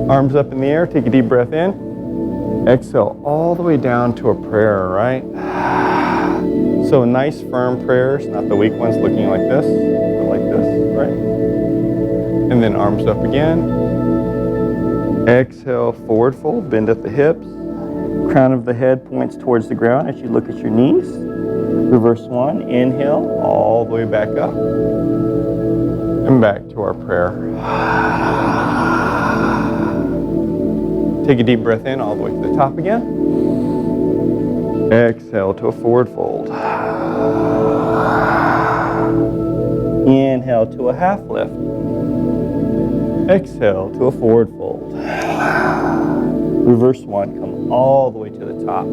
Arms up in the air, take a deep breath in. Exhale all the way down to a prayer, right? So nice firm prayers, not the weak ones looking like this, but like this, right? And then arms up again. Exhale, forward fold, bend at the hips. Crown of the head points towards the ground as you look at your knees. Reverse one, inhale, all the way back up. And back to our prayer. Take a deep breath in all the way to the top again. Exhale to a forward fold. Inhale to a half lift. Exhale to a forward fold. Reverse one, come all the way to the top.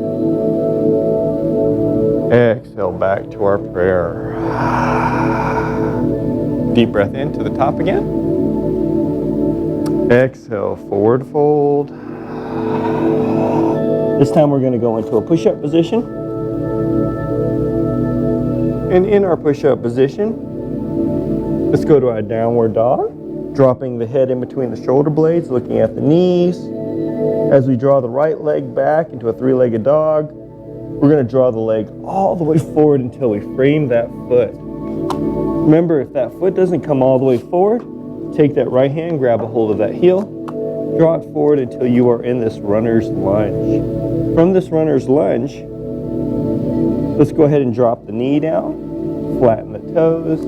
Exhale back to our prayer. Deep breath in to the top again. Exhale, forward fold. This time we're going to go into a push-up position. And in our push-up position, let's go to our downward dog. Dropping the head in between the shoulder blades, looking at the knees. As we draw the right leg back into a three-legged dog, we're going to draw the leg all the way forward until we frame that foot. Remember, if that foot doesn't come all the way forward, take that right hand, grab a hold of that heel, draw it forward until you are in this runner's lunge. From this runner's lunge, let's go ahead and drop the knee down, flatten the toes,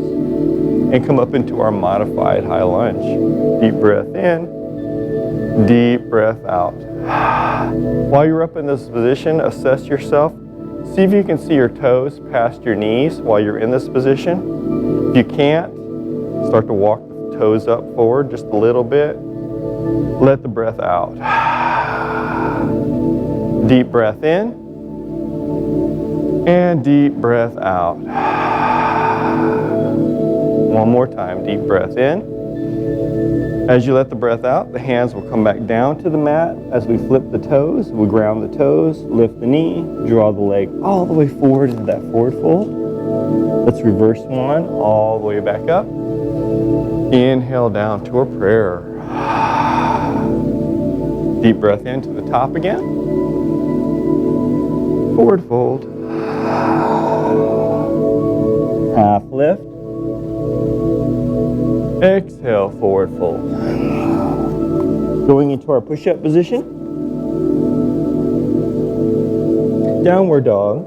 and come up into our modified high lunge. Deep breath in, deep breath out. While you're up in this position, assess yourself. See if you can see your toes past your knees while you're in this position. If you can't, start to walk the toes up forward just a little bit. Let the breath out. Deep breath in, and deep breath out. One more time, deep breath in. As you let the breath out, the hands will come back down to the mat. As we flip the toes, we'll ground the toes, lift the knee, draw the leg all the way forward into that forward fold. Let's reverse one, all the way back up. Inhale down to a prayer. Deep breath in to the top again. Forward fold. Half lift. Exhale, forward fold. Going into our push-up position. Downward dog.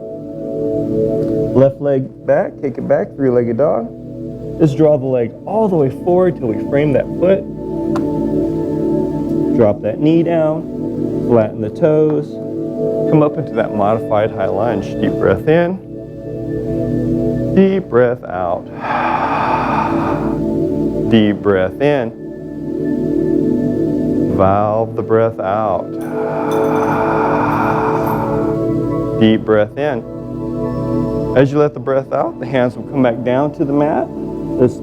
Left leg back, take it back, three-legged dog. Just draw the leg all the way forward till we frame that foot. Drop that knee down, flatten the toes. Come up into that modified high lunge. Deep breath in, deep breath out. Deep breath in. Valve the breath out. Deep breath in. As you let the breath out, the hands will come back down to the mat. Let's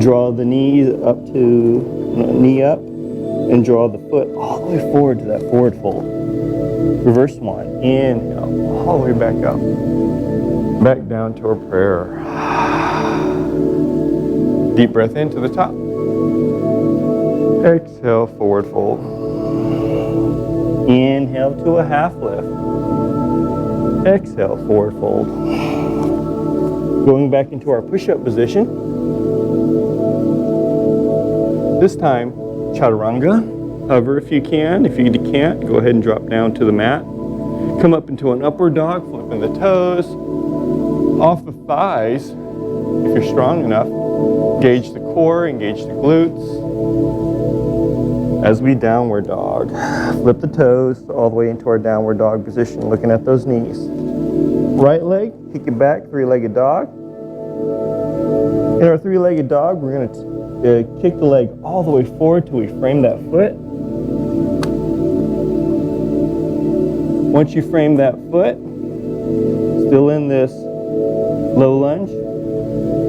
draw the knee up and draw the foot all the way forward to that forward fold. Reverse one. Inhale, all the way back up. Back down to our prayer. Deep breath in to the top. Exhale, forward fold. Inhale to a half lift. Exhale, forward fold. Going back into our push-up position. This time, chaturanga. Hover if you can. If you can't, go ahead and drop down to the mat. Come up into an upward dog, flipping the toes. Off the thighs, if you're strong enough. Engage the core, engage the glutes. As we downward dog, flip the toes all the way into our downward dog position, looking at those knees. Right leg, kick it back, three-legged dog. In our three-legged dog, we're going to kick the leg all the way forward till we frame that foot. Once you frame that foot, still in this low lunge,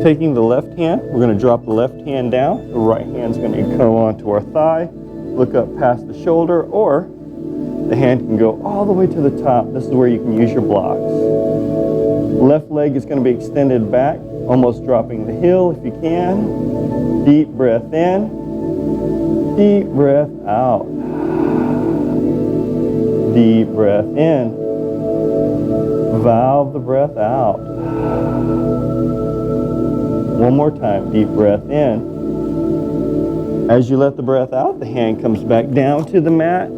taking the left hand, we're going to drop the left hand down. The right hand's going to come onto our thigh, look up past the shoulder, or the hand can go all the way to the top. This is where you can use your blocks. Left leg is going to be extended back, almost dropping the heel if you can. Deep breath in. Deep breath out. Deep breath in. Valve the breath out. One more time, deep breath in. As you let the breath out, the hand comes back down to the mat.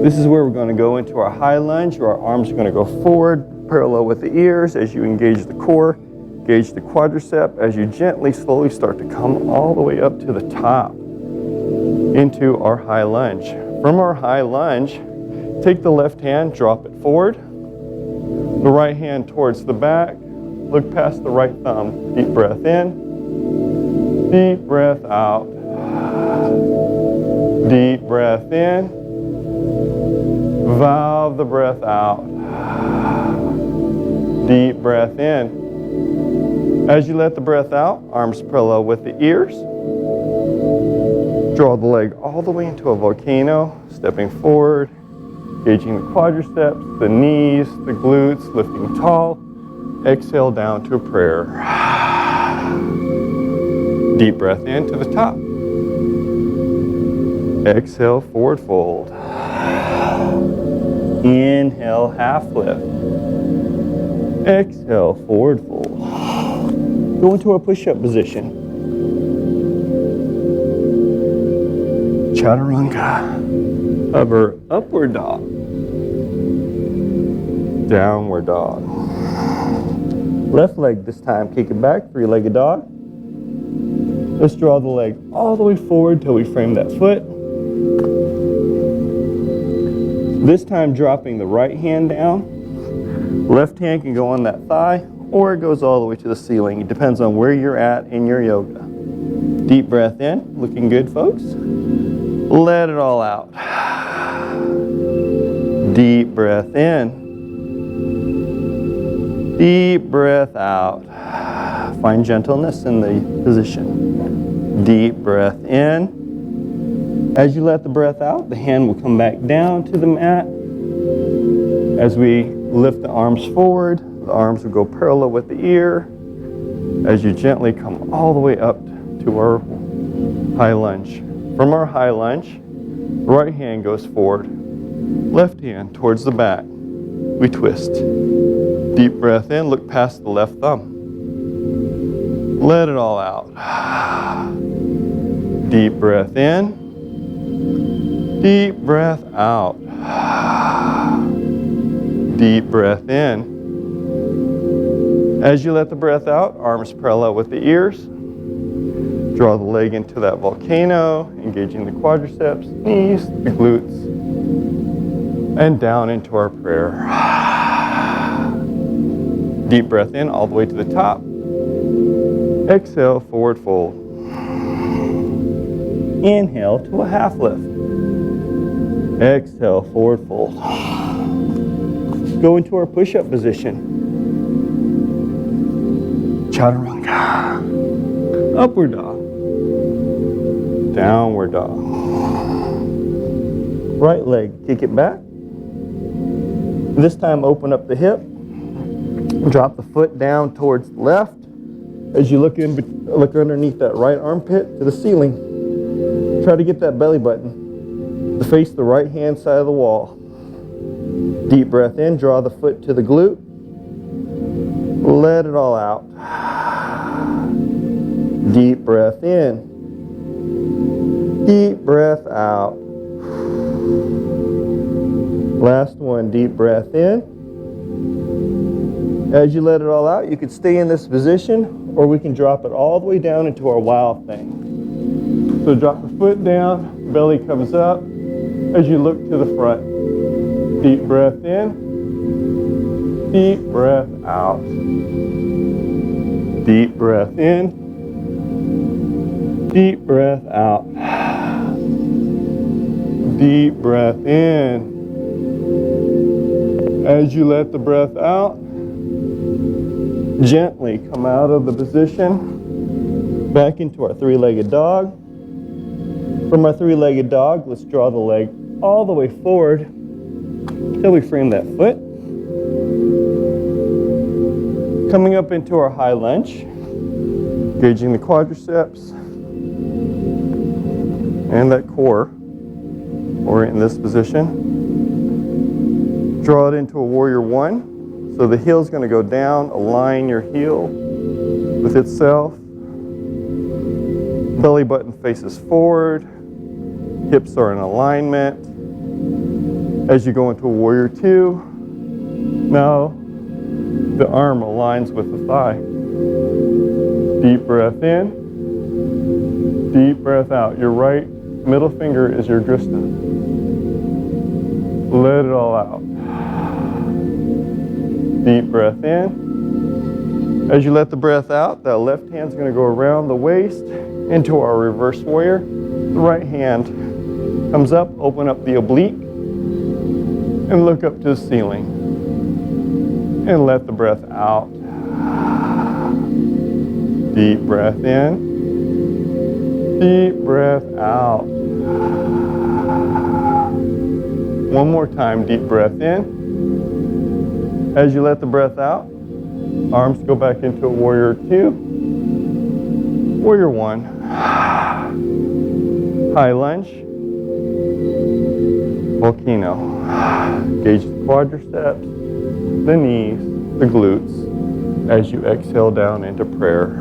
This is where we're going to go into our high lunge, where our arms are going to go forward, parallel with the ears as you engage the core, engage the quadricep, as you gently, slowly start to come all the way up to the top into our high lunge. From our high lunge, take the left hand, drop it forward, the right hand towards the back, look past the right thumb, deep breath in, deep breath out, deep breath in, valve the breath out, deep breath in. As you let the breath out, arms parallel with the ears, draw the leg all the way into a volcano, stepping forward, engaging the quadriceps, the knees, the glutes, lifting tall. Exhale down to a prayer. Deep breath in to the top. Exhale, forward fold. Inhale, half lift. Exhale, forward fold. Go into a push-up position. Chaturanga. Hover, upward dog. Downward dog. Left leg this time, kick it back, three-legged dog. Let's draw the leg all the way forward till we frame that foot. This time dropping the right hand down. Left hand can go on that thigh, or it goes all the way to the ceiling. It depends on where you're at in your yoga. Deep breath in, looking good, folks. Let it all out. Deep breath in. Deep breath out. Find gentleness in the position. Deep breath in. As you let the breath out, the hand will come back down to the mat. As we lift the arms forward, the arms will go parallel with the ear. As you gently come all the way up to our high lunge. From our high lunge, right hand goes forward, left hand towards the back. We twist. Deep breath in, look past the left thumb. Let it all out. Deep breath in. Deep breath out. Deep breath in. As you let the breath out, arms parallel with the ears. Draw the leg into that volcano, engaging the quadriceps, knees, the glutes, and down into our prayer. Deep breath in all the way to the top. Exhale, forward fold. Inhale to a half lift. Exhale, forward fold. Go into our push-up position. Chaturanga. Upward dog. Downward dog. Right leg, kick it back. This time open up the hip. Drop the foot down towards the left. As you look underneath that right armpit to the ceiling. Try to get that belly button to face the right hand side of the wall. Deep breath in, draw the foot to the glute. Let it all out. Deep breath in. Deep breath out. Last one, deep breath in. As you let it all out, you can stay in this position, or we can drop it all the way down into our wow thing. So drop the foot down, belly comes up. As you look to the front, deep breath in, deep breath out. Deep breath in, deep breath out. Deep breath in. As you let the breath out, gently come out of the position, back into our three-legged dog. From our three-legged dog, let's draw the leg all the way forward until we frame that foot. Coming up into our high lunge, engaging the quadriceps, and that core, or in this position. Draw it into a warrior one. So the heel is going to go down, align your heel with itself. Belly button faces forward. Hips are in alignment. As you go into a warrior two, now the arm aligns with the thigh. Deep breath in, deep breath out. Your right middle finger is your drishta. Let it all out. Deep breath in. As you let the breath out, that left hand's going to go around the waist into our reverse warrior. The right hand comes up, open up the oblique, and look up to the ceiling. And let the breath out. Deep breath in. Deep breath out. One more time, deep breath in. As you let the breath out, arms go back into a warrior two, warrior one, high lunge, volcano. Engage the quadriceps, the knees, the glutes, as you exhale down into prayer.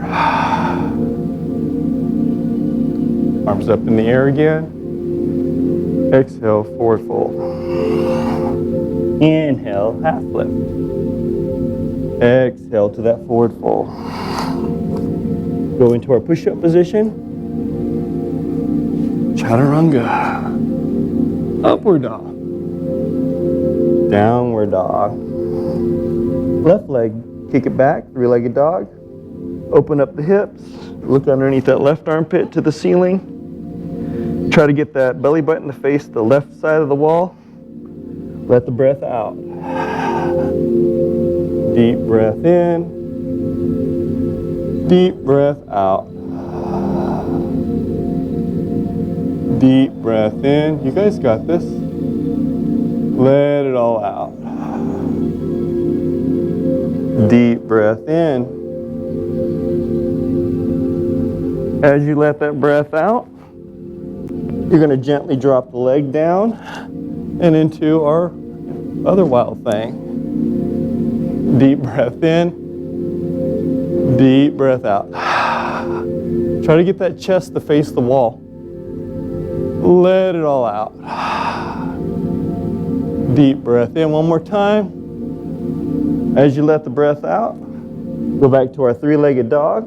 Arms up in the air again. Exhale, forward fold. Inhale, half lift. Exhale to that forward fold. Go into our push-up position. Chaturanga. Upward dog. Downward dog. Left leg, kick it back, three-legged dog. Open up the hips. Look underneath that left armpit to the ceiling. Try to get that belly button to face the left side of the wall. Let the breath out. Deep breath in. Deep breath out. Deep breath in. You guys got this. Let it all out. Deep breath in. As you let that breath out, you're going to gently drop the leg down and into our other wild thing. Deep breath in, deep breath out. Try to get that chest to face the wall. Let it all out. Deep breath in one more time. As you let the breath out, go back to our three-legged dog.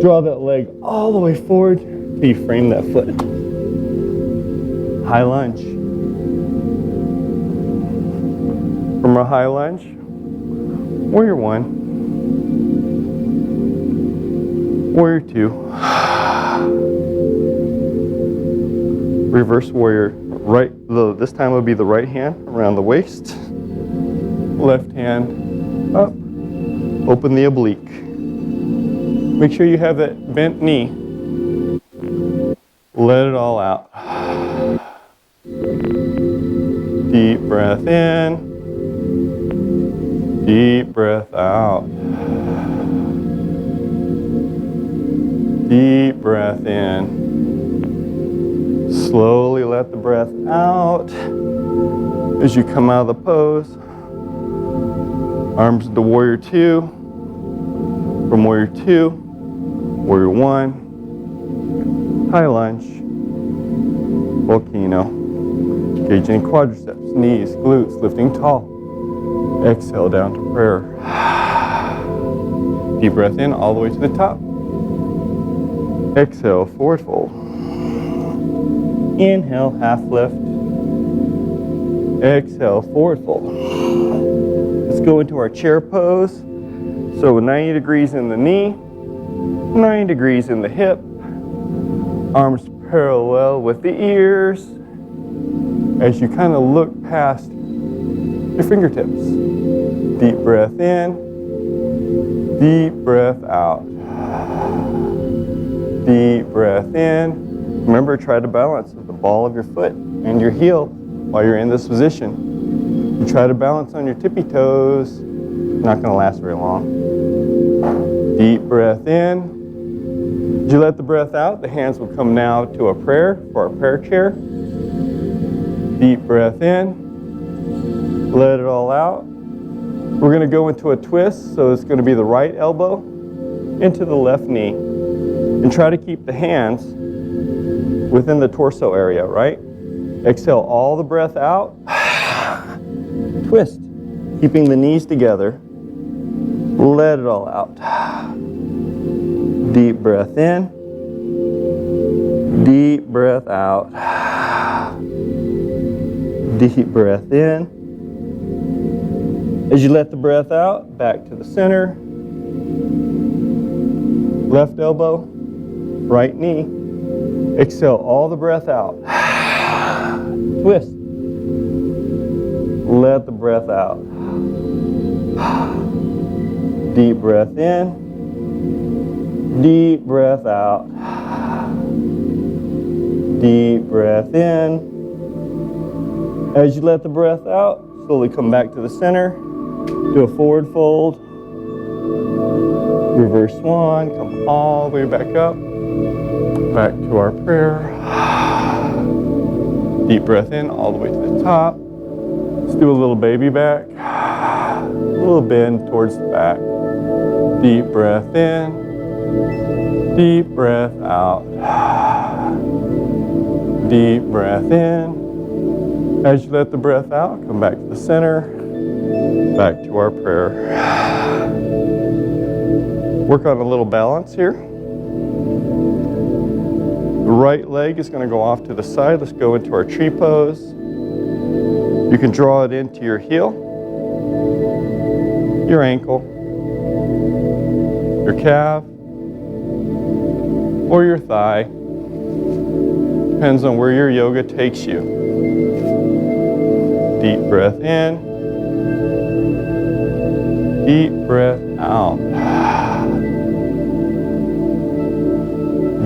Draw that leg all the way forward till you frame that foot. High lunge. From our high lunge, warrior one, warrior two, reverse warrior. Right, this time will be the right hand around the waist, left hand up, open the oblique. Make sure you have that bent knee. Let it all out. Deep breath in. Deep breath out. Deep breath in. Slowly let the breath out as you come out of the pose. Arms to warrior two. From warrior two, warrior one, high lunge, volcano. Engaging quadriceps, knees, glutes, lifting tall. Exhale down to prayer. Deep breath in all the way to the top. Exhale, forward fold. Inhale, half lift. Exhale, forward fold. Let's go into our chair pose. So 90 degrees in the knee, 90 degrees in the hip. Arms parallel with the ears. As you kind of look past your fingertips. Deep breath in, deep breath out. Deep breath in. Remember, try to balance with the ball of your foot and your heel while you're in this position. You try to balance on your tippy toes. Not going to last very long. Deep breath in, As you let the breath out, the hands will come now to a prayer for our prayer chair. Deep breath in, let it all out. We're going to go into a twist, so it's going to be the right elbow into the left knee. And try to keep the hands within the torso area, right? Exhale all the breath out. Twist, keeping the knees together. Let it all out. Deep breath in. Deep breath out. Deep breath in. As you let the breath out, back to the center. Left elbow, right knee. Exhale all the breath out. Twist. Let the breath out. Deep breath in. Deep breath out. Deep breath in. As you let the breath out, slowly come back to the center. Do a forward fold. Reverse swan. Come all the way back up. Back to our prayer. Deep breath in all the way to the top. Let's do a little baby back. A little bend towards the back. Deep breath in. Deep breath out. Deep breath in. As you let the breath out, come back to the center. Back to our prayer. Work on a little balance here. The right leg is going to go off to the side. Let's go into our tree pose. You can draw it into your heel, your ankle, your calf, or your thigh. Depends on where your yoga takes you. Deep breath in. Deep breath out.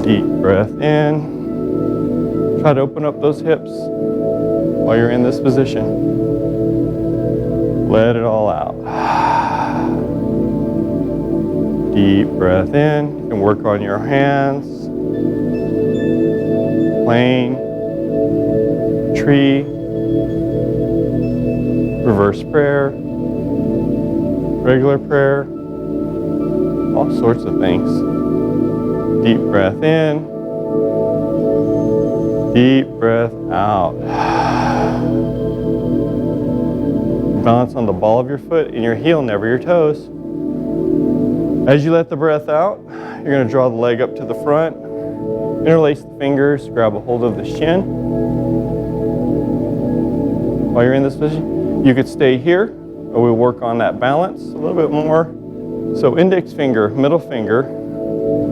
Deep breath in. Try to open up those hips while you're in this position. Let it all out. Deep breath in. You can work on your hands. Plane. Tree. Reverse prayer. Regular prayer. All sorts of things. Deep breath in. Deep breath out. Balance on the ball of your foot and your heel, never your toes. As you let the breath out, you're going to draw the leg up to the front. Interlace the fingers, grab a hold of the shin. While you're in this position, you could stay here, or we'll work on that balance a little bit more. So index finger, middle finger,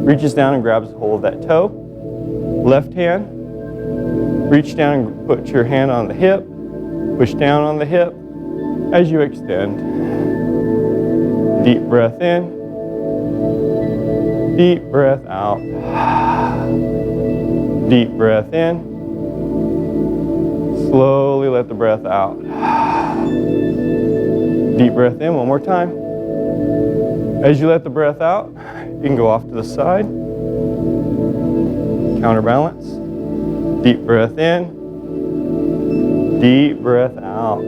reaches down and grabs a hold of that toe. Left hand, reach down and put your hand on the hip. Push down on the hip as you extend. Deep breath in. Deep breath out. Deep breath in. Slowly let the breath out. Deep breath in one more time. As you let the breath out, you can go off to the side. Counterbalance. Deep breath in. Deep breath out.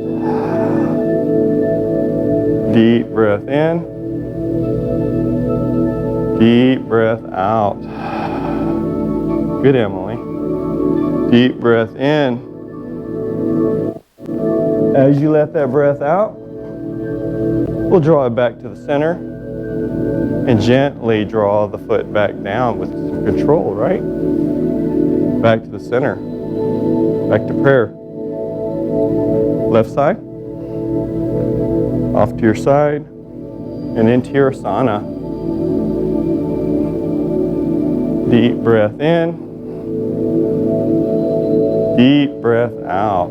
Deep breath in. Deep breath out. Good, Emily. Deep breath in. As you let that breath out, we'll draw it back to the center and gently draw the foot back down with some control, right? Back to the center. Back to prayer. Left side. Off to your side and into your asana. Deep breath in. Deep breath out.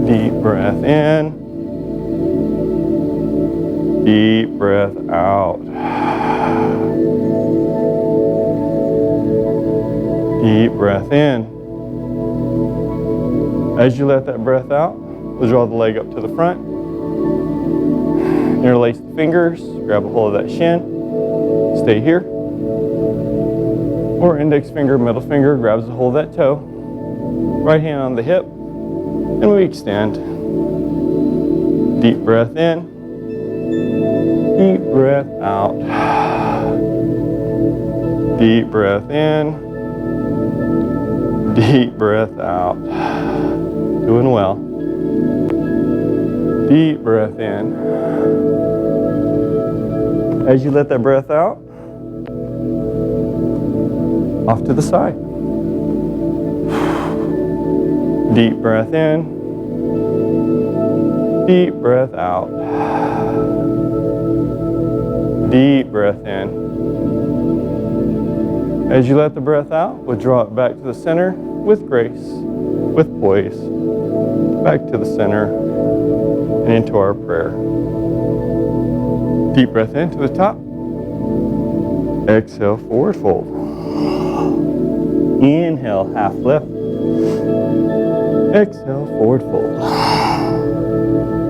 Deep breath in. Deep breath out. Deep breath in. As you let that breath out, we'll draw the leg up to the front. Interlace the fingers, grab a hold of that shin. stay here. Or index finger, middle finger grabs a hold of that toe. Right hand on the hip, and we extend. Deep breath in. Deep breath out. Deep breath in. Deep breath out. Doing well. Deep breath in. As you let that breath out, off to the side. Deep breath in. Deep breath out. Deep breath in. As you let the breath out, we'll draw it back to the center with grace, with poise. Back to the center and into our prayer. Deep breath in to the top. Exhale, forward fold. Inhale, half lift. Exhale, forward fold.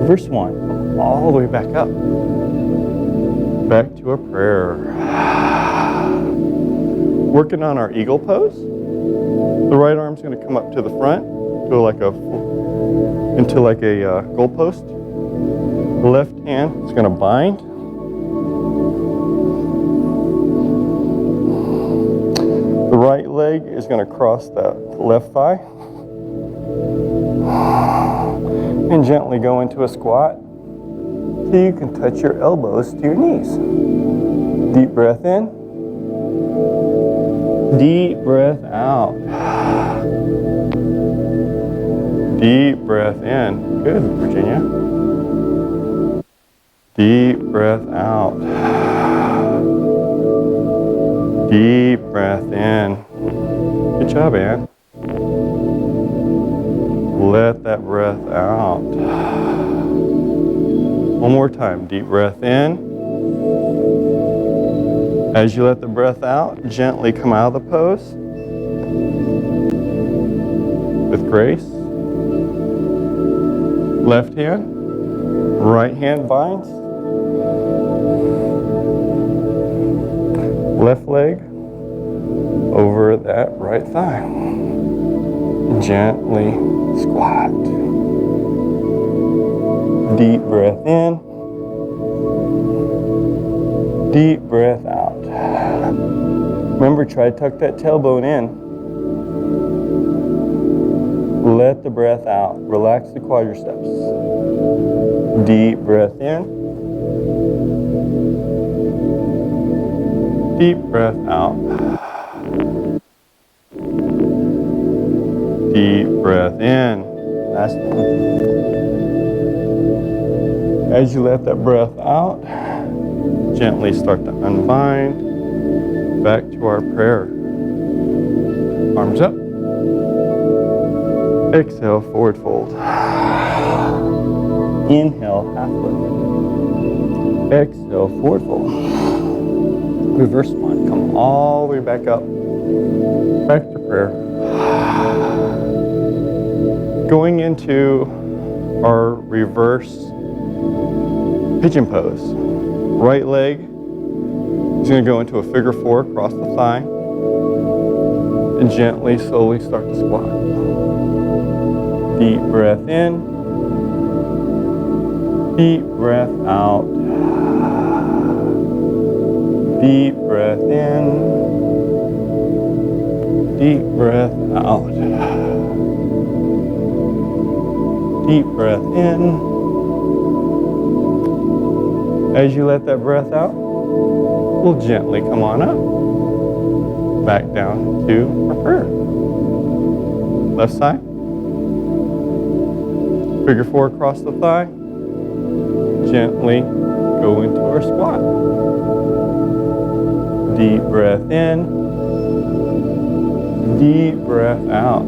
Reverse one, all the way back up. Back to a prayer. Working on our eagle pose. The right arm's going to come up to the front, into like a goalpost. The left hand is going to bind. The right leg is going to cross that left thigh. And gently go into a squat so you can touch your elbows to your knees. Deep breath in. Deep breath out. Deep breath in. Good, Virginia. Deep breath out. Deep breath in. Good job, Ann. Let that breath out. One more time. Deep breath in. As you let the breath out, gently come out of the pose with grace. Left hand, right hand binds. Left leg over that right thigh. Gently squat. Deep breath in. Deep breath out. Remember, try to tuck that tailbone in. Let the breath out. Relax the quadriceps. Deep breath in. Deep breath out. Deep breath in. Last one. As you let that breath out, gently start to unbind. Back to our prayer. Arms up. Exhale, forward fold. Inhale, half lift. Exhale, forward fold. Reverse one. Come all the way back up. Back to prayer. Going into our reverse pigeon pose. Right leg is going to go into a figure four across the thigh. And gently, slowly start to squat. Deep breath in. Deep breath out. Deep breath in. Deep breath out. Deep breath in. As you let that breath out, we'll gently come on up. Back down to our prayer. Left side. Figure four across the thigh. Gently go into our squat. Deep breath in. Deep breath out.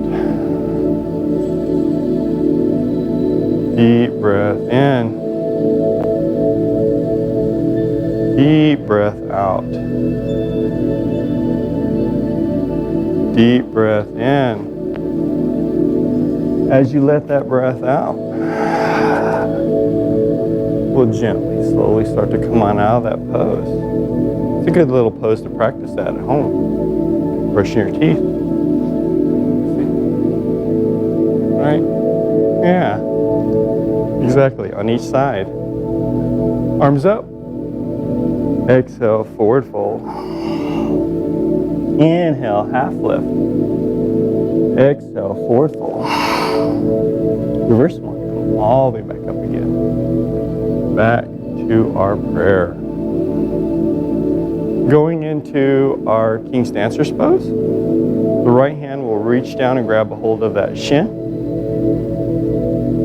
Deep breath in. Deep breath out. Deep breath in. As you let that breath out, we'll gently, slowly start to come on out of that pose. It's a good little pose to practice that at home. Brushing your teeth. Right? Yeah. Exactly. On each side. Arms up. Exhale, forward fold. Inhale, half lift. Exhale, forward fold. Reverse one. Come all the way back up again. Back to our prayer. Going into our King's Dancer's pose. The right hand will reach down and grab a hold of that shin.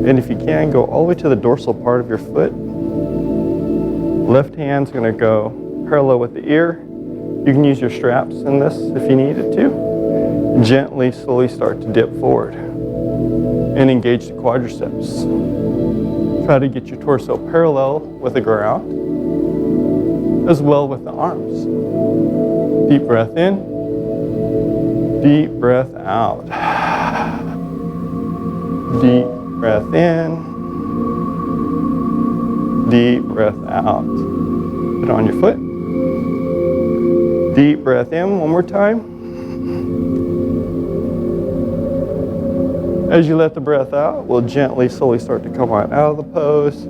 And if you can, go all the way to the dorsal part of your foot. Left hand's going to go parallel with the ear. You can use your straps in this if you needed to. Gently, slowly start to dip forward and engage the quadriceps. Try to get your torso parallel with the ground, as well with the arms. Deep breath in, deep breath out. Deep breath in, deep breath out. Put on your foot. Deep breath in one more time. As you let the breath out, we'll gently, slowly start to come on out of the pose.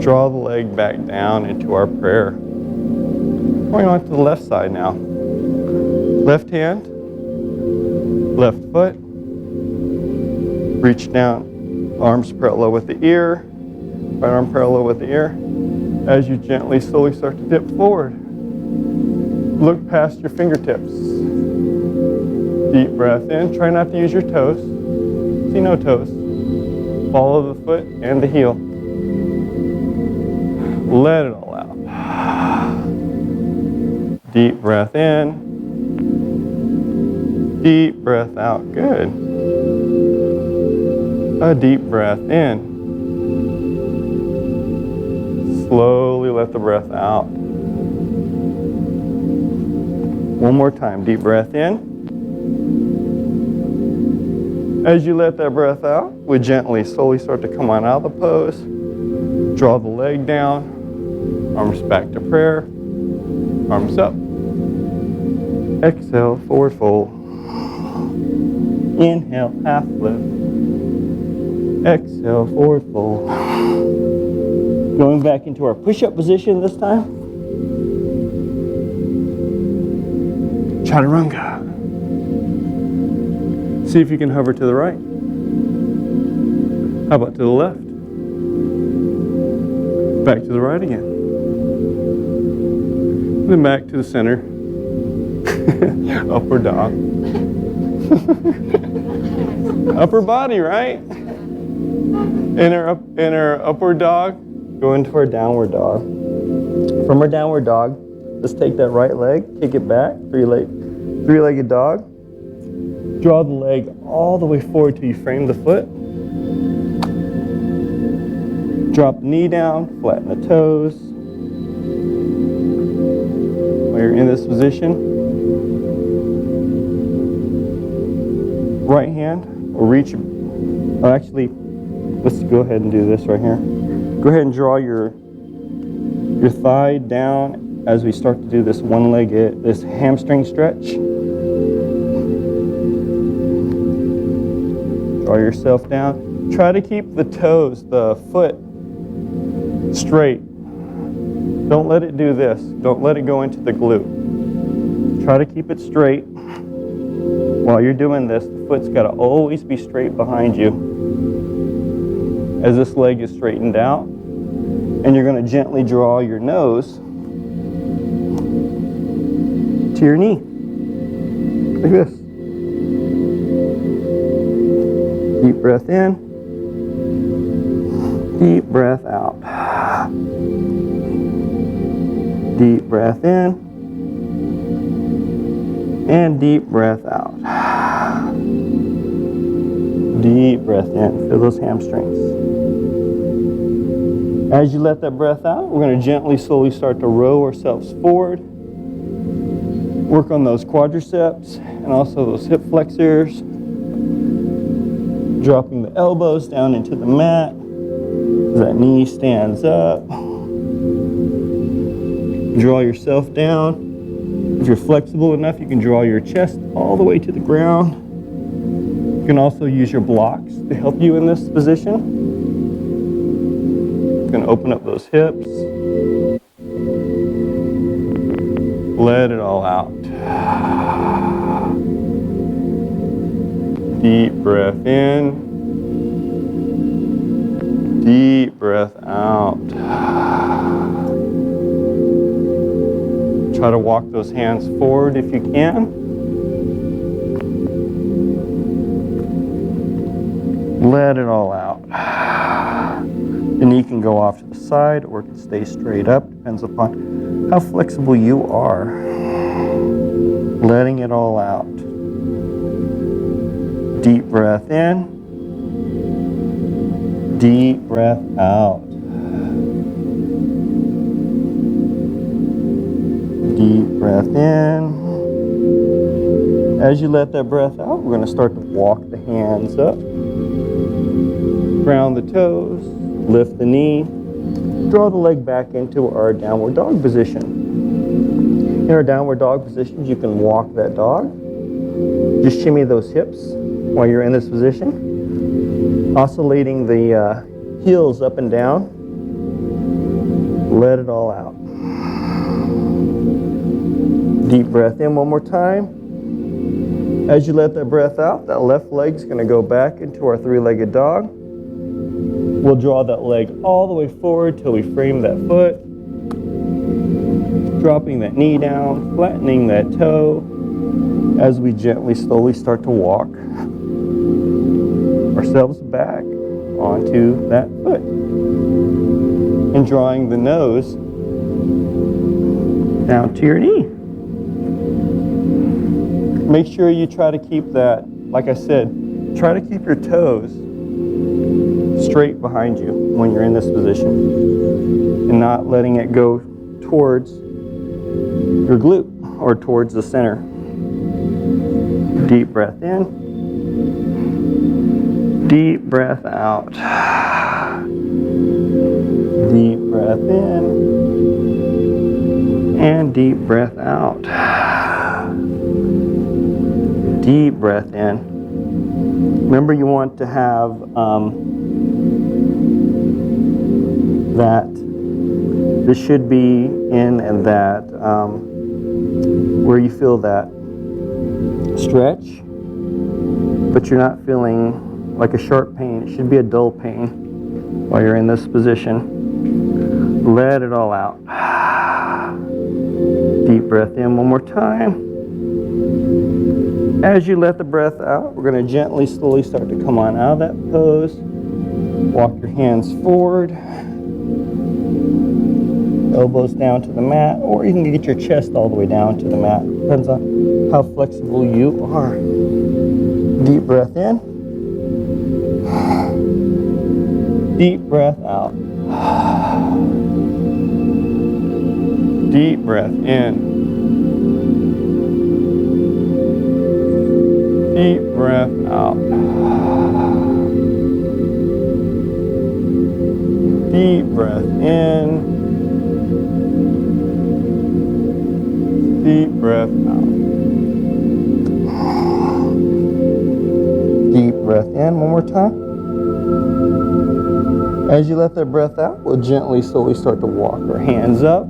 Draw the leg back down into our prayer. Going on to the left side now. Left hand, left foot. Reach down, arms parallel with the ear. Right arm parallel with the ear. As you gently, slowly start to dip forward. Look past your fingertips. Deep breath in. Try not to use your toes. See no toes. Follow the foot and the heel. Let it all out. Deep breath in. Deep breath out. Good. A deep breath in. Slowly let the breath out. One more time. Deep breath in. As you let that breath out, we gently, slowly start to come on out of the pose. Draw the leg down. Arms back to prayer. Arms up. Exhale, forward fold. Inhale, half lift. Exhale, forward fold. Going back into our push-up position this time. Chaturanga. See if you can hover to the right. How about to the left? Back to the right again. Then back to the center. Upward dog. Upper body, right? In our upward dog, go into our downward dog. From our downward dog, let's take that right leg, kick it back, three-legged dog. Draw the leg all the way forward till you frame the foot. Drop the knee down, flatten the toes. While you're in this position, right hand will reach, or actually, let's go ahead and do this right here. Go ahead and draw your thigh down as we start to do this one-legged, this hamstring stretch. Draw yourself down. Try to keep the toes, the foot, straight. Don't let it do this. Don't let it go into the glute. Try to keep it straight. While you're doing this, the foot's got to always be straight behind you. As this leg is straightened out, and you're going to gently draw your nose to your knee, like this. Deep breath in, deep breath out. Deep breath in, and deep breath out. Deep breath in, feel those hamstrings. As you let that breath out, we're going to gently, slowly start to row ourselves forward. Work on those quadriceps and also those hip flexors. Dropping the elbows down into the mat. As that knee stands up. Draw yourself down. If you're flexible enough, you can draw your chest all the way to the ground. You can also use your blocks to help you in this position. You can open up those hips. Let it all out. Deep breath in. Deep breath out. Try to walk those hands forward if you can. Let it all out. The knee can go off to the side or it can stay straight up. Depends upon how flexible you are. Letting it all out. Deep breath in. Deep breath out. Deep breath in. As you let that breath out, we're going to start to walk the hands up. Ground the toes, lift the knee, draw the leg back into our downward dog position. In our downward dog position, you can walk that dog. Just shimmy those hips while you're in this position, oscillating the heels up and down. Let it all out. Deep breath in one more time. As you let that breath out, that left leg's going to go back into our three-legged dog. We'll draw that leg all the way forward till we frame that foot. Dropping that knee down, flattening that toe as we gently, slowly start to walk ourselves back onto that foot. And drawing the nose down to your knee. Make sure you try to keep that, like I said, try to keep your toes straight behind you when you're in this position and not letting it go towards your glute or towards the center. Deep breath in. Deep breath out. Deep breath in. And deep breath out. Deep breath in. Remember, you want to have that, this should be in and that, where you feel that stretch, but you're not feeling like a sharp pain. It should be a dull pain while you're in this position. Let it all out. Deep breath in one more time. As you let the breath out, we're going to gently, slowly start to come on out of that pose. Walk your hands forward. Elbows down to the mat, or you can get your chest all the way down to the mat. Depends on how flexible you are. Deep breath in. Deep breath out. Deep breath in. Deep breath out. Deep breath in. Deep breath out. Deep breath in one more time. As you let that breath out, we'll gently, slowly start to walk our hands up.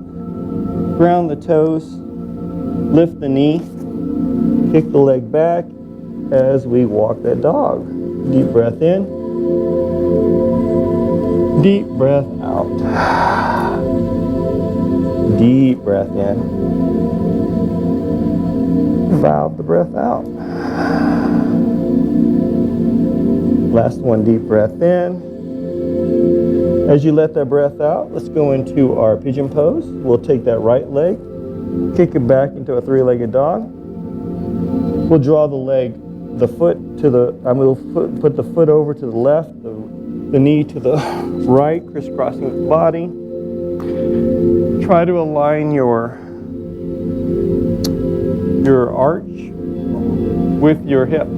Ground the toes. Lift the knee. Kick the leg back as we walk that dog. Deep breath in. Deep breath out. Deep breath in. Valve the breath out. Last one, deep breath in. As you let that breath out, let's go into our pigeon pose. We'll take that right leg, kick it back into a three-legged dog. We'll draw the leg, the foot to the, we'll put the foot over to the left, the knee to the right, crisscrossing the body. Try to align your arch with your hip.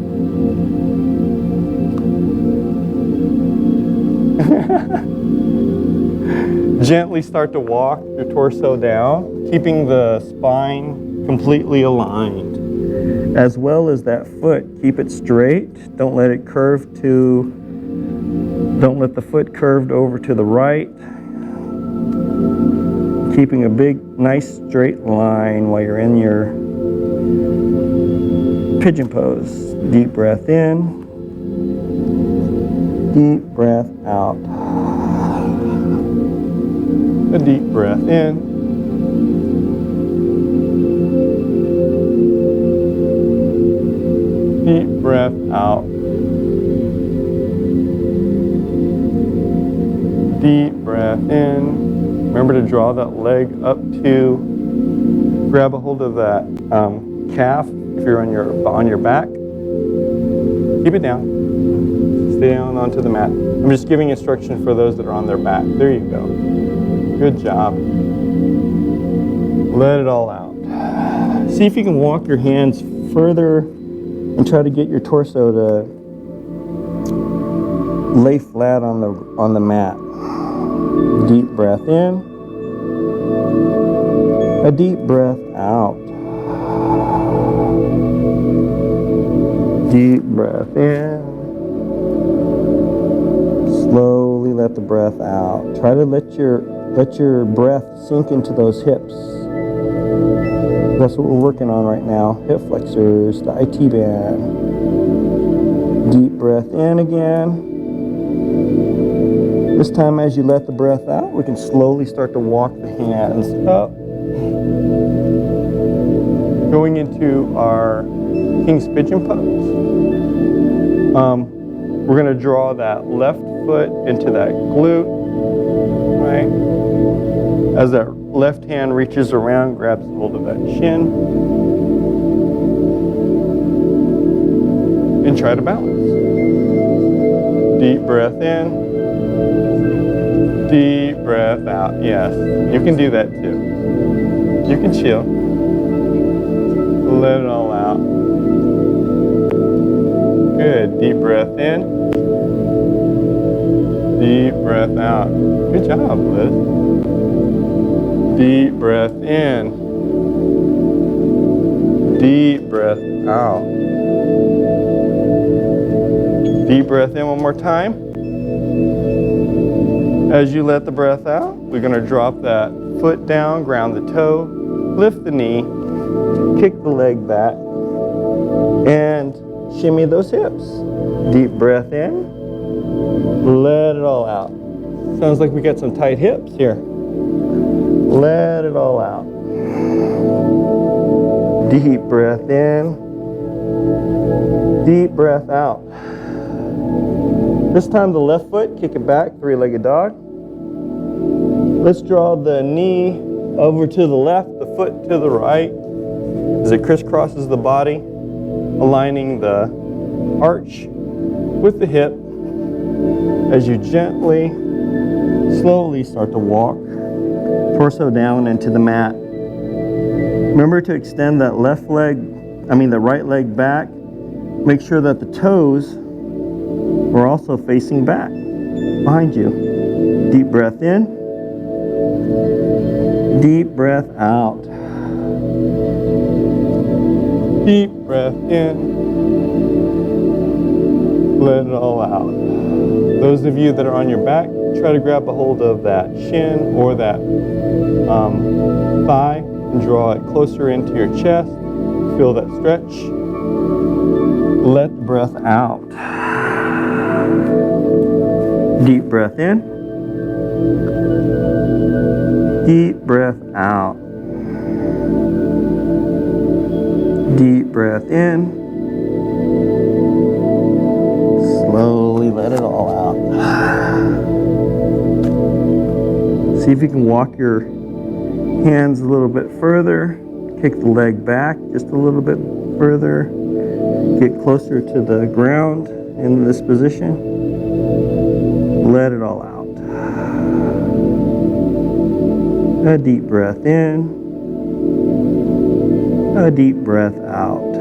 Gently start to walk your torso down. keeping the spine completely aligned. As well as that foot, keep it straight. Don't let it curve don't let the foot curved over to the right. Keeping a big, nice straight line while you're in your pigeon pose. Deep breath in. Deep breath out. A deep breath in. Deep breath out. Deep breath in. Remember to draw that leg up to grab a hold of that calf if you're on your back. Keep it down. Stay down onto the mat. I'm just giving instruction for those that are on their back. There you go. Good job. Let it all out. See if you can walk your hands further and try to get your torso to lay flat on the mat. Deep breath in. A deep breath out. Deep breath in. Slowly let the breath out. Try to let your breath sink into those hips. That's what we're working on right now. Hip flexors, the IT band. Deep breath in again. This time as you let the breath out, we can slowly start to walk the hands up. Going into our King's Pigeon pose. We're going to draw that left foot into that glute, right? As that left hand reaches around, grabs hold of that shin, and try to balance. Deep breath in. Deep breath out. Yes, you can do that too. You can chill. Let it all out. Good. Deep breath in. Deep breath out. Good job, Liz. Deep breath in. Deep breath out. Deep breath in one more time. As you let the breath out, we're going to drop that foot down, ground the toe, lift the knee, kick the leg back, and shimmy those hips. Deep breath in. Let it all out. Sounds like we got some tight hips here. Let it all out. Deep breath in. Deep breath out. This time the left foot, kick it back, three-legged dog. Let's draw the knee over to the left, the foot to the right, as it crisscrosses the body, aligning the arch with the hip. As you gently, slowly start to walk, torso down into the mat. Remember to extend that the right leg back. Make sure that the toes are also facing back, behind you. Deep breath in. Deep breath out. Deep breath in. Let it all out. Those of you that are on your back, try to grab a hold of that shin or that thigh and draw it closer into your chest. Feel that stretch. Let the breath out. Deep breath in. Deep breath out. Deep breath in. Slowly let it all out. See if you can walk your hands a little bit further. Kick the leg back just a little bit further. Get closer to the ground in this position. Let it all out. A deep breath in. A deep breath out.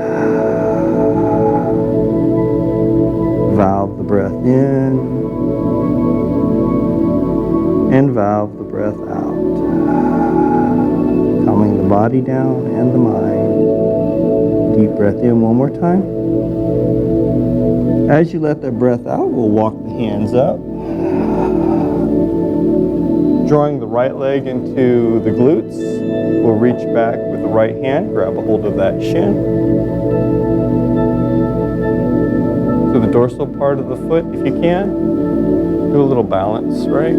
Valve the breath in. And valve the breath out. Coming body down and the mind. Deep breath in one more time. As you let that breath out, we'll walk the hands up. Drawing the right leg into the glutes, we'll reach back with the right hand, grab a hold of that shin. To the dorsal part of the foot if you can. Do a little balance, right?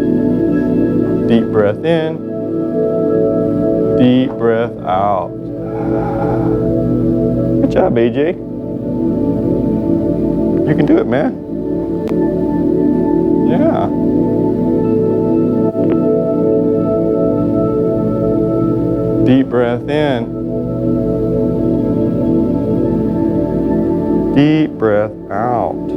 Deep breath in. Deep breath out. Good job, AJ. You can do it, man. Yeah. Deep breath in. Deep breath out.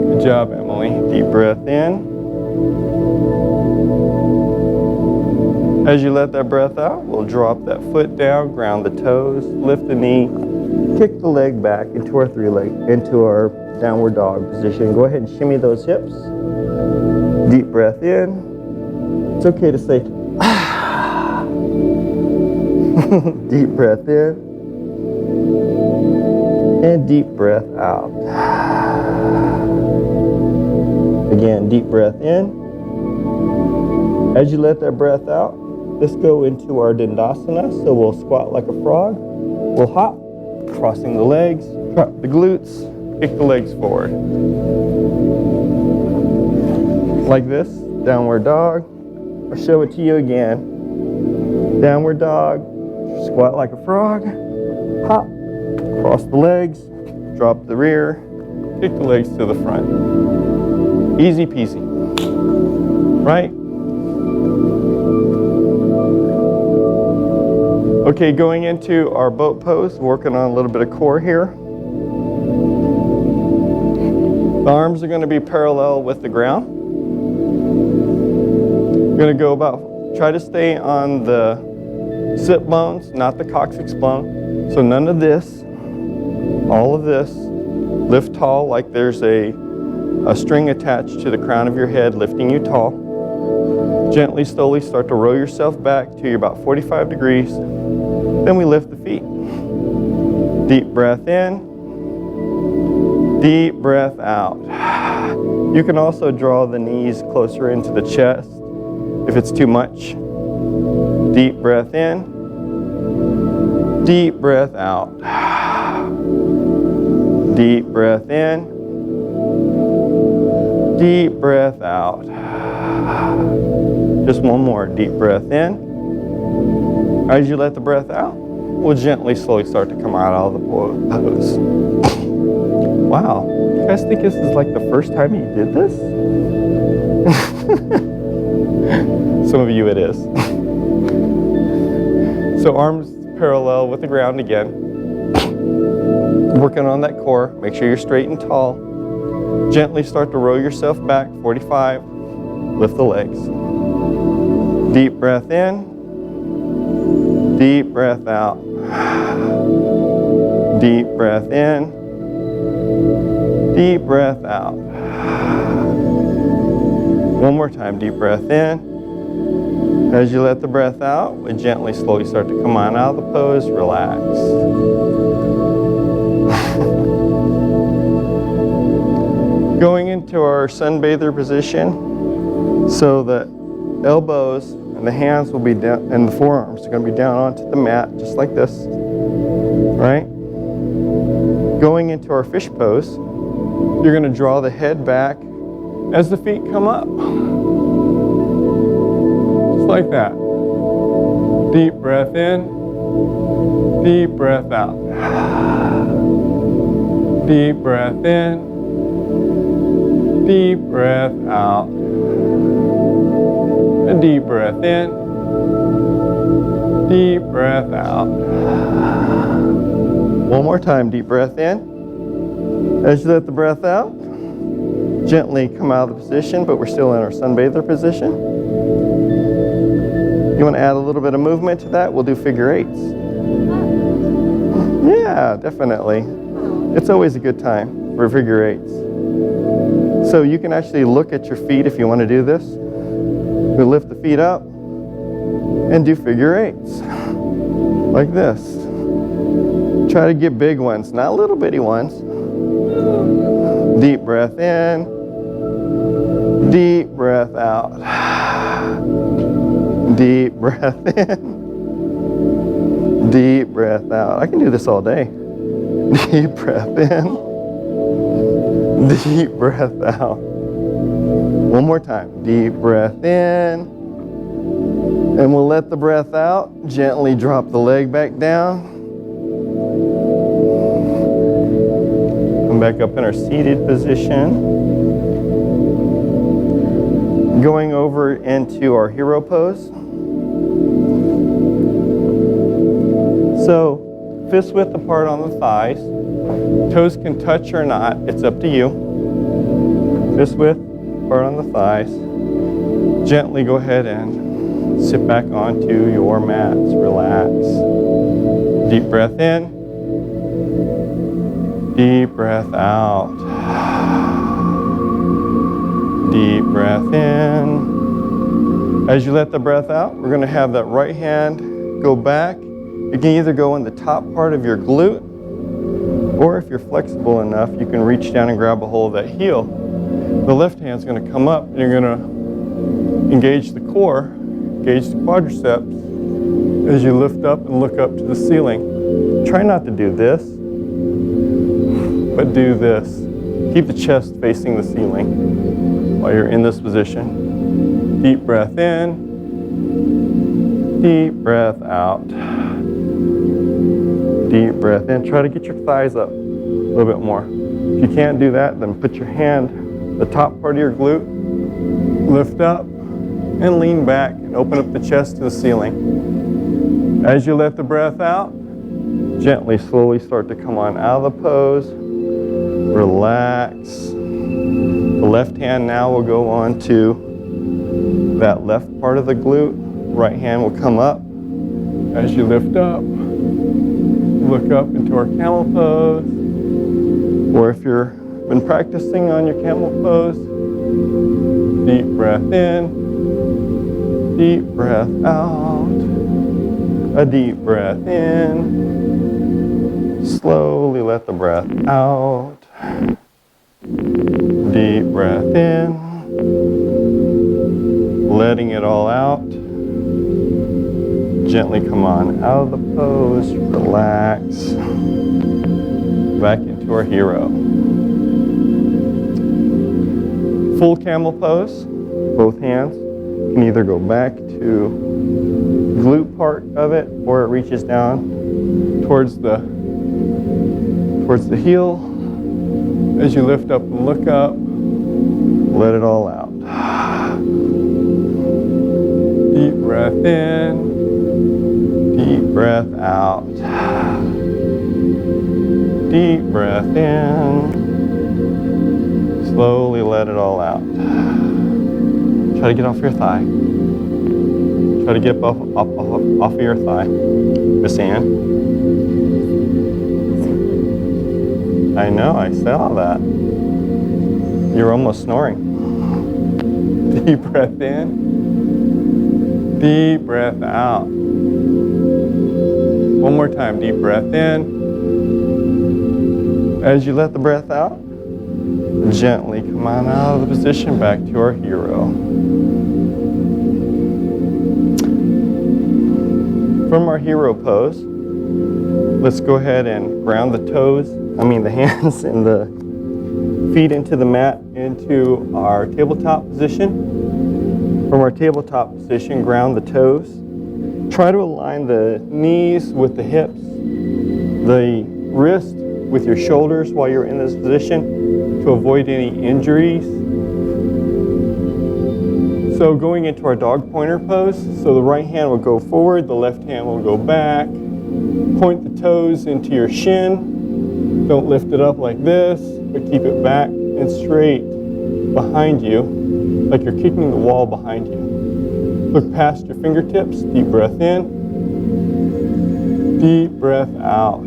Good job, Emily. Deep breath in. As you let that breath out, we'll drop that foot down, ground the toes, lift the knee, kick the leg back into our into our downward dog position. Go ahead and shimmy those hips. Deep breath in. It's okay to say, ah. Deep breath in. And deep breath out. Again, deep breath in. As you let that breath out, let's go into our Dandasana. So we'll squat like a frog. We'll hop, crossing the legs, drop the glutes, kick the legs forward. Like this, downward dog. I'll show it to you again. Downward dog, squat like a frog, hop, cross the legs, drop the rear, kick the legs to the front. Easy peasy, right? Okay, going into our boat pose, working on a little bit of core here. The arms are going to be parallel with the ground. We're going to go try to stay on the sit bones, not the coccyx bone. So none of this, all of this. Lift tall like there's a string attached to the crown of your head, lifting you tall. Gently, slowly start to roll yourself back to about 45 degrees. Then we lift the feet. Deep breath in. Deep breath out. You can also draw the knees closer into the chest if it's too much. Deep breath in. Deep breath out. Deep breath in. Deep breath out. Just one more. Deep breath in. As you let the breath out, we'll gently, slowly start to come out of the pose. Wow. You guys think this is like the first time you did this? Some of you it is. So arms parallel with the ground again. Working on that core. Make sure you're straight and tall. Gently start to roll yourself back, 45. Lift the legs. Deep breath in. Deep breath out. Deep breath in. Deep breath out. One more time, deep breath in. As you let the breath out, we gently, slowly start to come on out of the pose, relax. Going into our sunbather position, so the elbows and the hands will be down, and the forearms are going to be down onto the mat, just like this, right? Going into our fish pose, you're going to draw the head back as the feet come up. Just like that. Deep breath in, deep breath out. Deep breath in, deep breath out. A deep breath in, deep breath out. One more time, deep breath in. As you let the breath out, gently come out of the position, but we're still in our sunbather position. You want to add a little bit of movement to that? We'll do figure eights. Yeah, definitely. It's always a good time for figure eights. So you can actually look at your feet if you want to do this. We lift the feet up, And do figure eights, like this. Try to get big ones, not little bitty ones. Deep breath in, deep breath out. Deep breath in, deep breath out. I can do this all day. Deep breath in, deep breath out. One more time. Deep breath in. And we'll let the breath out. Gently drop the leg back down. Come back up in our seated position. Going over into our hero pose. So, fist width apart on the thighs. Toes can touch or not. It's up to you. Fist width apart on the thighs. Gently go ahead and sit back onto your mats. Relax. Deep breath in. Deep breath out. Deep breath in. As you let the breath out, we're going to have that right hand go back. It can either go in the top part of your glute, or if you're flexible enough, you can reach down and grab a hold of that heel. The left hand's going to come up, and you're going to engage the core, engage the quadriceps as you lift up and look up to the ceiling. Try not to do this, but do this. Keep the chest facing the ceiling while you're in this position. Deep breath in, deep breath out. Deep breath in. Try to get your thighs up a little bit more. If you can't do that, then put your hand, the top part of your glute, lift up and lean back and open up the chest to the ceiling. As you let the breath out, gently, slowly start to come on out of the pose. Relax. The left hand now will go on to that left part of the glute. Right hand will come up. As you lift up, look up into our camel pose. Or if you've been practicing on your camel pose, deep breath in, deep breath out, a deep breath in, slowly let the breath out, deep breath in, letting it all out. Gently come on out of the pose, relax, back into our hero. Full camel pose, both hands can either go back to glute part of it, or it reaches down towards the heel. As you lift up and look up, let it all out. Deep breath in. Deep breath out. Deep breath in. Slowly let it all out. Try to get off your thigh. Try to get off of your thigh. Miss Ann. I know, I saw that. You're almost snoring. Deep breath in. Deep breath out. One more time, deep breath in. As you let the breath out, gently come on out of the position back to our hero. From our hero pose, let's go ahead and ground the hands and the feet into the mat, into our tabletop position. From our tabletop position, ground the toes. Try to align the knees with the hips, the wrist with your shoulders while you're in this position to avoid any injuries. So going into our dog pointer pose, so the right hand will go forward, the left hand will go back. Point the toes into your shin. Don't lift it up like this, but keep it back and straight behind you, like you're kicking the wall behind you. Look past your fingertips, deep breath in, deep breath out.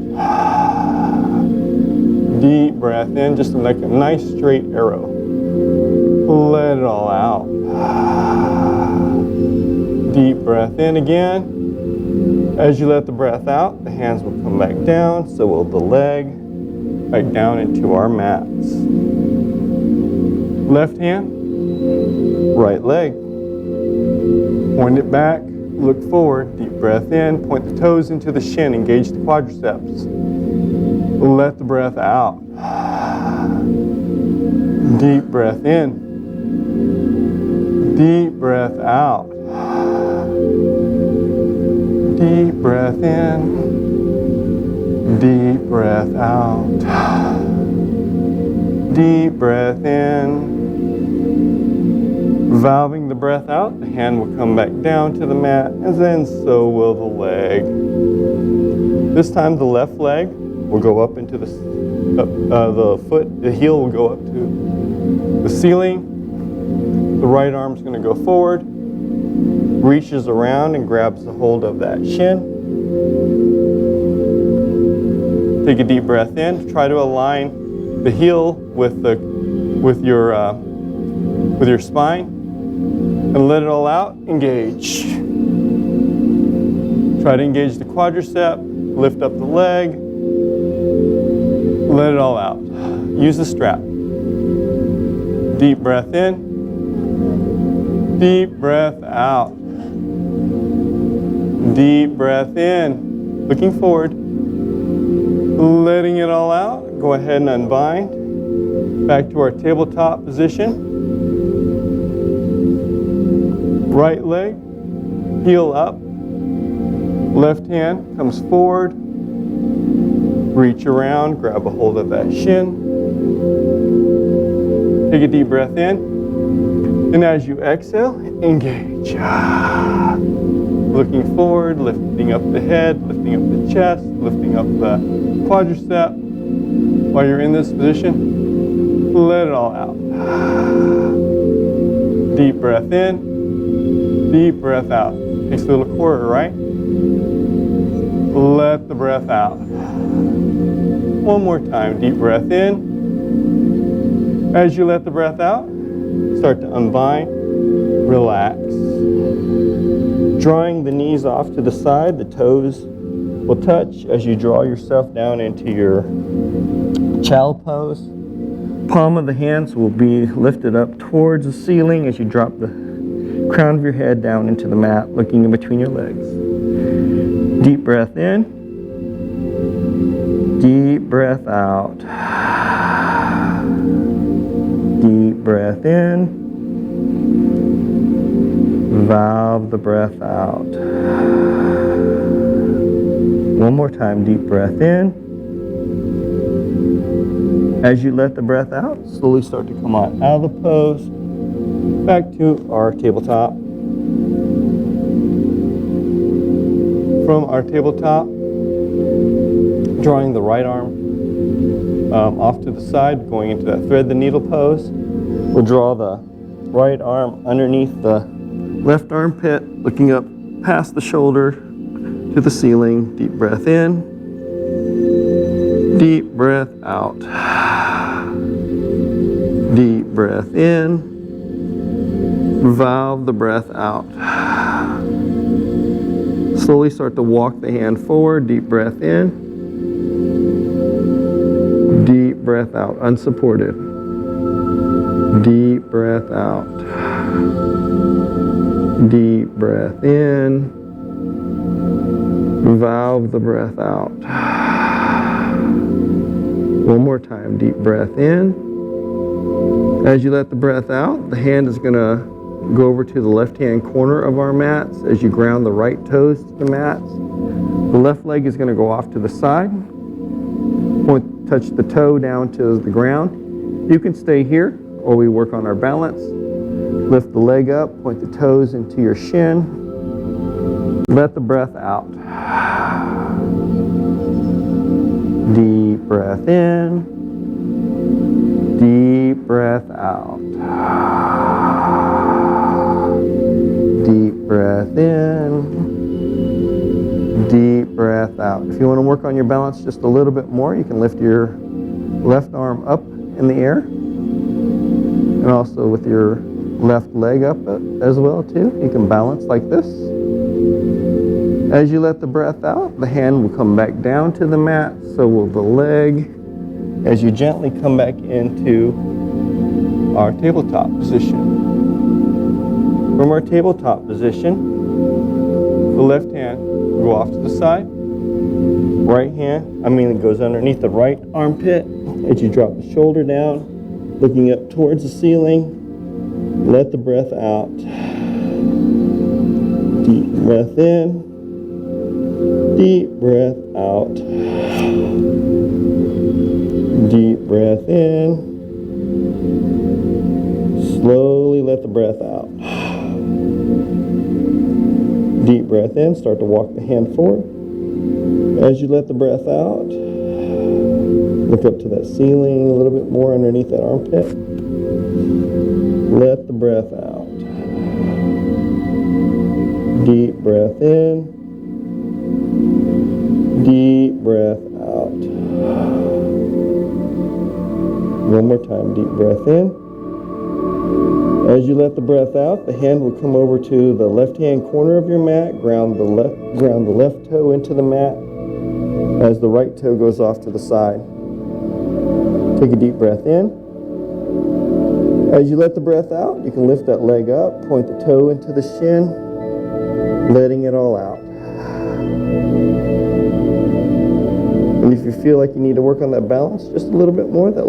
Deep breath in, just like a nice straight arrow. Let it all out. Deep breath in again. As you let the breath out, the hands will come back down, so will the leg, back down into our mats. Left hand, right leg. Point it back, look forward, deep breath in, point the toes into the shin, engage the quadriceps. Let the breath out. Deep breath in. Deep breath out. Deep breath in. Deep breath out. Deep breath in. Valving the breath out, the hand will come back down to the mat, and then so will the leg. This time the left leg will go up into the heel will go up to the ceiling. The right arm's going to go forward, reaches around and grabs a hold of that shin. Take a deep breath in. Try to align the heel with your spine, and let it all out. Engage. Try to engage the quadricep. Lift up the leg. Let it all out. Use the strap. Deep breath in. Deep breath out. Deep breath in. Looking forward. Letting it all out. Go ahead and unbind. Back to our tabletop position. Right leg, heel up. Left hand comes forward. Reach around, grab a hold of that shin. Take a deep breath in. And as you exhale, engage. Looking forward, lifting up the head, lifting up the chest, lifting up the quadricep. While you're in this position, let it all out. Deep breath in. Deep breath out. Takes a little quarter, right? Let the breath out. One more time. Deep breath in. As you let the breath out, start to unbind, relax. Drawing the knees off to the side, the toes will touch as you draw yourself down into your child pose. Palm of the hands will be lifted up towards the ceiling as you drop the crown of your head down into the mat, looking in between your legs. Deep breath in. Deep breath out. Deep breath in. Valve the breath out. One more time, deep breath in. As you let the breath out, slowly start to come out of the pose. Back to our tabletop. From our tabletop, drawing the right arm off to the side, going into that thread the needle pose. We'll draw the right arm underneath the left armpit, looking up past the shoulder to the ceiling. Deep breath in. Deep breath out. Deep breath in. Valve the breath out. Slowly start to walk the hand forward. Deep breath in. Deep breath out, unsupported. Deep breath out. Deep breath in. Valve the breath out. One more time, deep breath in. As you let the breath out, the hand is going to go over to the left-hand corner of our mats as you ground the right toes to the mats. The left leg is going to go off to the side. Touch the toe down to the ground. You can stay here or we work on our balance. Lift the leg up, point the toes into your shin. Let the breath out. Deep breath in. Deep breath out. Deep breath in. Deep breath out. If you want to work on your balance just a little bit more, you can lift your left arm up in the air. And also with your left leg up as well too. You can balance like this. As you let the breath out, the hand will come back down to the mat, so will the leg. As you gently come back into our tabletop position. From our tabletop position, the left hand will go off to the side. Right hand, it goes underneath the right armpit. As you drop the shoulder down, looking up towards the ceiling, let the breath out. Deep breath in, deep breath out. Deep breath in. Slowly let the breath out. Deep breath in, start to walk the hand forward. As you let the breath out, look up to that ceiling a little bit more underneath that armpit. Let the breath out. Deep breath in. Deep breath out. One more time, deep breath in. As you let the breath out, the hand will come over to the left-hand corner of your mat, ground the left toe into the mat as the right toe goes off to the side. Take a deep breath in. As you let the breath out, you can lift that leg up, point the toe into the shin, letting it all out. And if you feel like you need to work on that balance just a little bit more, that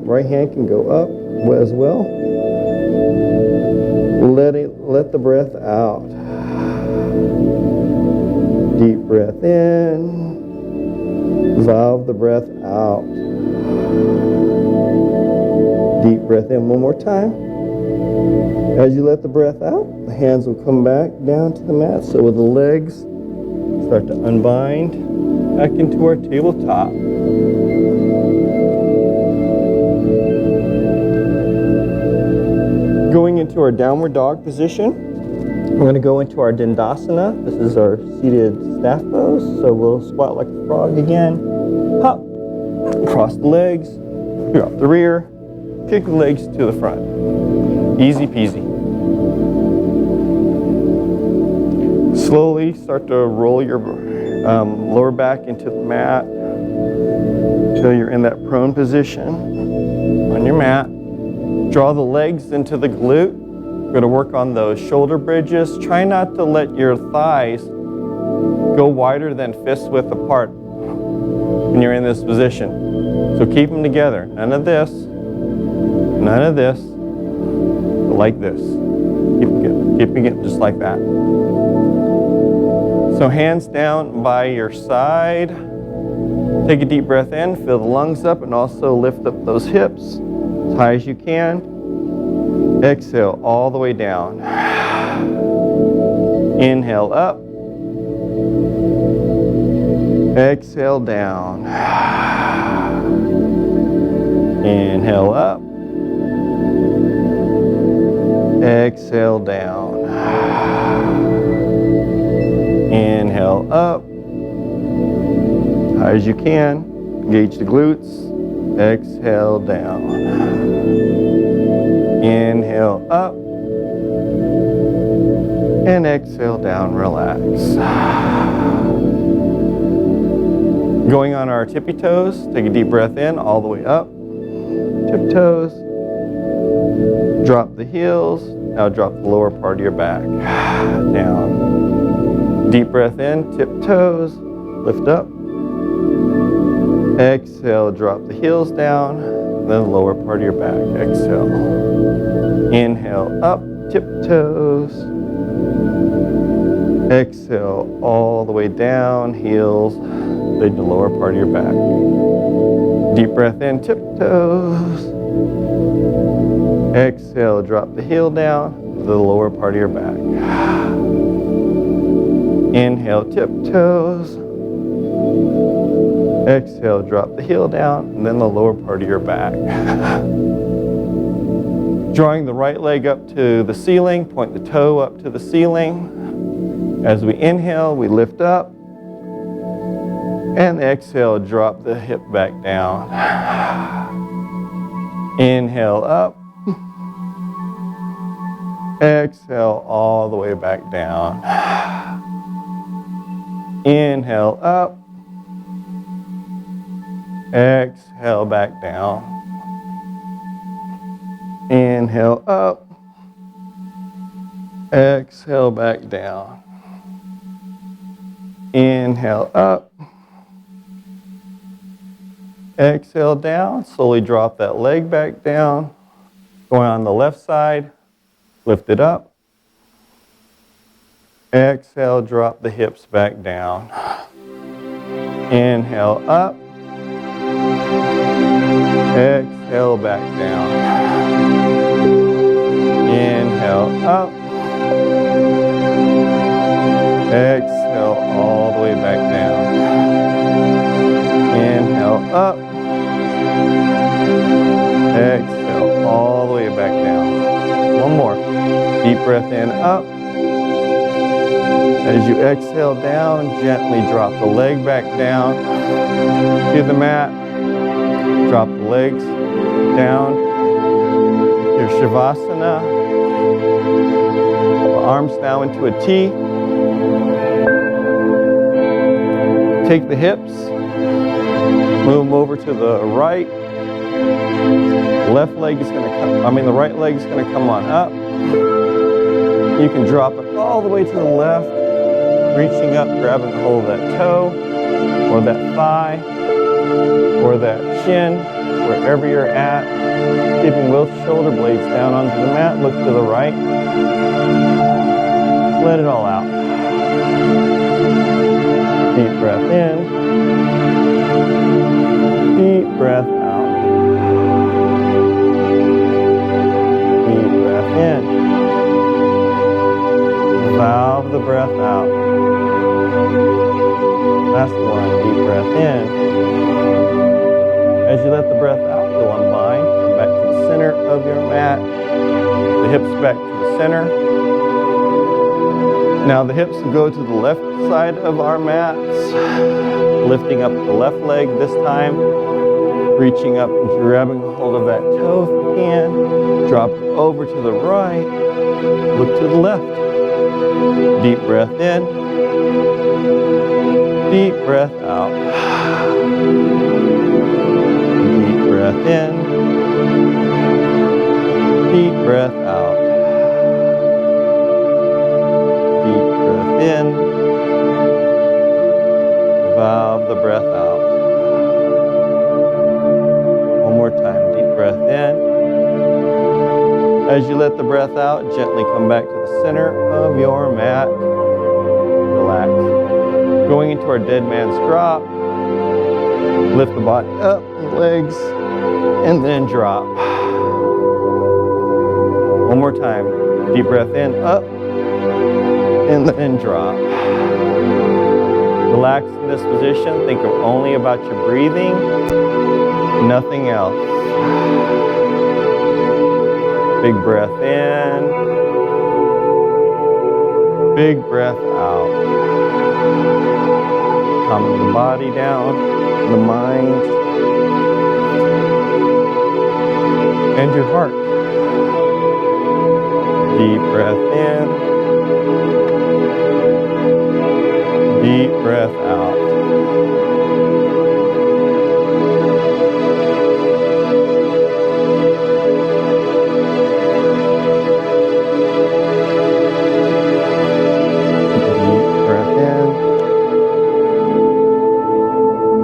right hand can go up as well. Let the breath out. Deep breath in. Valve the breath out. Deep breath in one more time. As you let the breath out, the hands will come back down to the mat. So with the legs, start to unbind back into our tabletop. Going into our downward dog position, we're going to go into our Dandasana. This is our seated staff pose. So we'll squat like a frog again. Hop, cross the legs, drop the rear, kick the legs to the front. Easy peasy. Slowly start to roll your lower back into the mat until you're in that prone position on your mat. Draw the legs into the glute. We're going to work on those shoulder bridges. Try not to let your thighs go wider than fist width apart when you're in this position. So keep them together. None of this, but like this. Keeping it just like that. So hands down by your side. Take a deep breath in, fill the lungs up, and also lift up those hips as high as you can. Exhale all the way down. Inhale up. Exhale down. Inhale up. Exhale down. Inhale up. High as you can. Engage the glutes. Exhale down. Inhale up. And exhale down, relax. Going on our tippy toes, take a deep breath in, all the way up. Tip toes. Drop the heels. Now drop the lower part of your back. Down. Deep breath in, tip toes, lift up. Exhale, drop the heels down, then the lower part of your back. Exhale. Inhale, up, tip toes. Exhale, all the way down, heels, then the lower part of your back. Deep breath in, tip toes. Exhale, drop the heel down, the lower part of your back. Inhale, tip toes. Exhale, drop the heel down, and then the lower part of your back. Drawing the right leg up to the ceiling, point the toe up to the ceiling. As we inhale, we lift up. And exhale, drop the hip back down. Inhale up. Exhale all the way back down. Inhale up. Exhale back down. Inhale up. Exhale back down. Inhale up. Exhale down. Slowly drop that leg back down. Going on the left side. Lift it up. Exhale, drop the hips back down. Inhale up. Exhale back down. Inhale up. Exhale all the way back down. Inhale up. Exhale all the way back down. One more. Deep breath in, up. As you exhale down, gently drop the leg back down to the mat. Drop the legs down. Your Shavasana. Arms now into a T. Take the hips. Move them over to the right. Left leg is going to come, the right leg is going to come on up. You can drop it all the way to the left, reaching up, grabbing a hold of that toe, or that thigh, or that shin, wherever you're at. Keeping both shoulder blades down onto the mat, look to the right. Let it all out. Deep breath in. Deep breath out. Deep breath in. Valve the breath out. Last one, deep breath in. As you let the breath out, you'll unbind. Come back to the center of your mat. The hips back to the center. Now the hips go to the left side of our mats. Lifting up the left leg this time. Reaching up and grabbing a hold of that toe if you can. Drop over to the right. Look to the left. Deep breath in. Deep breath out. Deep breath in. Deep breath out. Deep breath in. Valve the breath out. One more time. Deep breath in. As you let the breath out, gently come back to the center of your mat. Relax. Going into our dead man's drop. Lift the body up, the legs, and then drop. One more time. Deep breath in, up, and then drop. Relax in this position. Think only about your breathing, nothing else. Big breath in. Big breath out. Calming the body down, the mind, and your heart. Deep breath in. Deep breath out.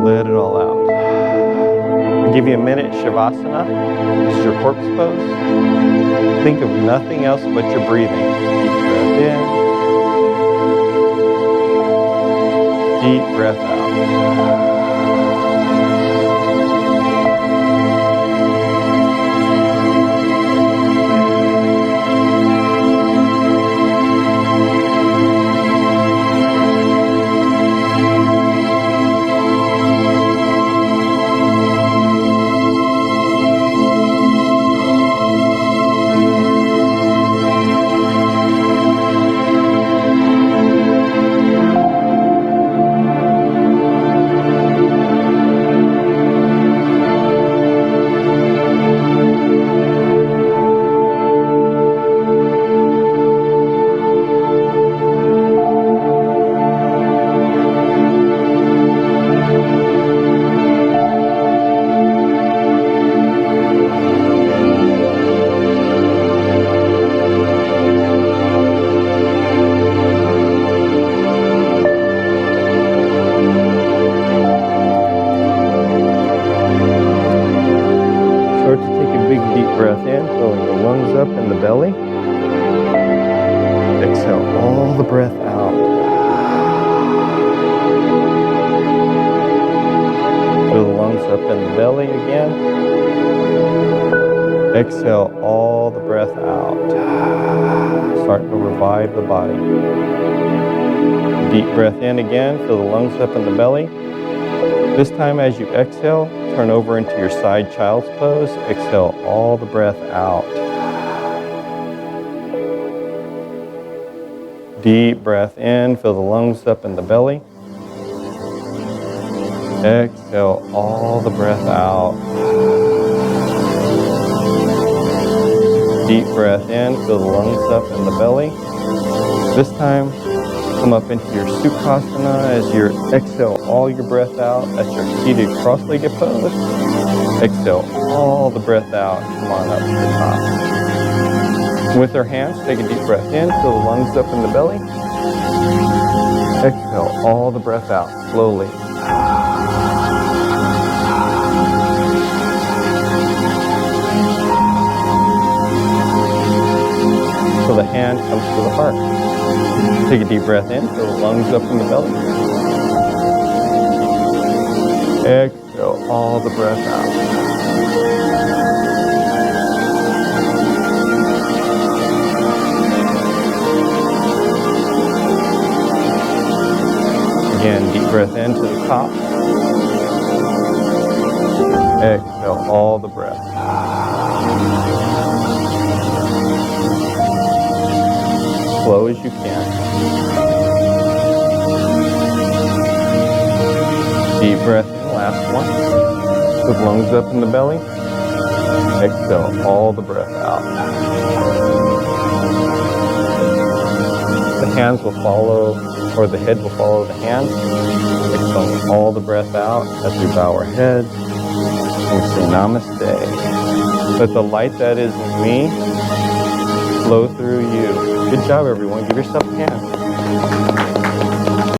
Let it all out. I'll give you a minute, Shavasana. This is your corpse pose. Think of nothing else but your breathing. Deep breath in. Deep breath out. breath in, filling the lungs up and the belly. Exhale all the breath out. Fill the lungs up and the belly again. Exhale all the breath out. Starting to revive the body. Deep breath in again, fill the lungs up in the belly. This time as you exhale, turn over into your side child's pose. Exhale all the breath out. Deep breath in, fill the lungs up in the belly. Exhale all the breath out. Deep breath in, fill the lungs up in the belly. This time, come up into your Sukhasana as you exhale all your breath out. That's your seated cross-legged pose. Exhale all the breath out. Come on up to the top. With our hands, take a deep breath in, fill the lungs up in the belly. Exhale all the breath out, slowly. So the hand comes to the heart. Take a deep breath in, fill the lungs up in the belly. Exhale all the breath out. Again, deep breath in to the top. Exhale all the breath. Slow as you can. Deep breath in, last one. With lungs up in the belly. Exhale all the breath out. The hands will follow, or the head will follow the hands. Exhale all the breath out as we bow our head and say namaste. Let the light that is in me flow through you. Good job, everyone. Give yourself a hand.